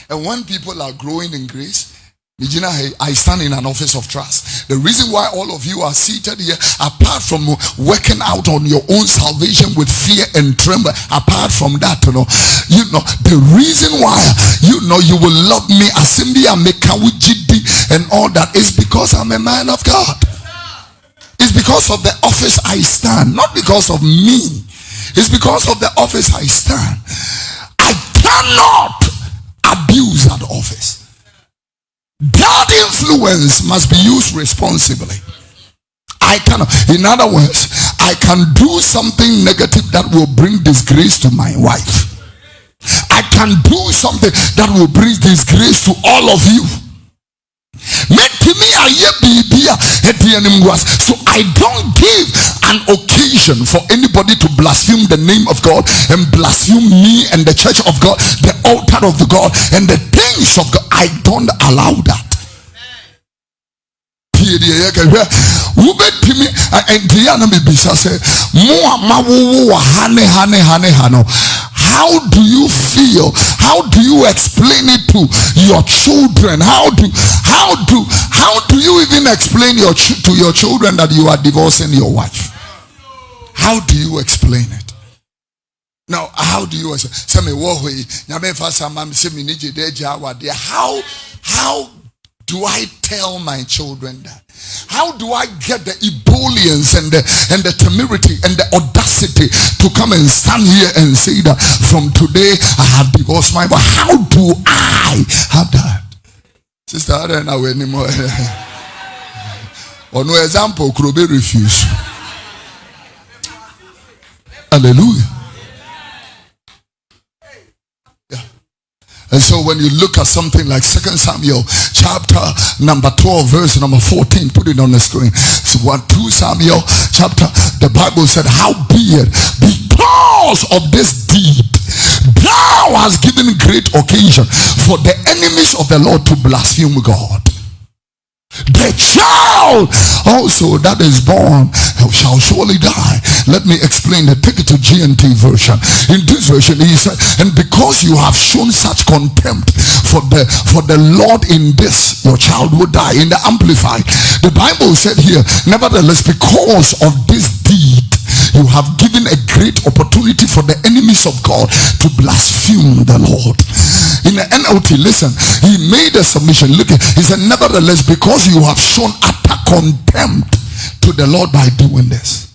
And when people are growing in grace, I stand in an office of trust. The reason why all of you are seated here, apart from working out on your own salvation with fear and tremble, apart from that, the reason why you will love me and all that is because I'm a man of God. It's because of the office I stand, not because of me. It's because of the office I stand. I cannot abuse that office. That influence must be used responsibly. I cannot. In other words, I can do something negative that will bring disgrace to my wife. I can do something that will bring disgrace to all of you. So I don't give an occasion for anybody to blaspheme the name of God and blaspheme me and the church of God, the altar of the God and the things of God. I don't allow that. How do you feel? How do you explain it to your children? How do you even explain to your children that you are divorcing your wife? How do you explain it? Now, how do you explain? How do I tell my children that? How do I get the ebullience and the temerity and the audacity to come and stand here and say that from today I have divorced my wife? How do I have that? Sister, I don't know anymore. Or no example, could be refused. Hallelujah. And so when you look at something like 2 Samuel chapter number 12 verse number 14, put it on the screen. So 2 Samuel chapter, the Bible said, howbeit, because of this deed, thou hast given great occasion for the enemies of the Lord to blaspheme God. The child also that is born shall surely die. Let me explain that. Take it to GNT version. In this version he said, and because you have shown such contempt for the Lord in this, your child will die. In the Amplified, the Bible said here, nevertheless, because of this deed, you have given a great opportunity for the enemies of God to blaspheme the Lord. In the NLT, listen, he made a submission. Look, he said, nevertheless, because you have shown utter contempt to the Lord by doing this.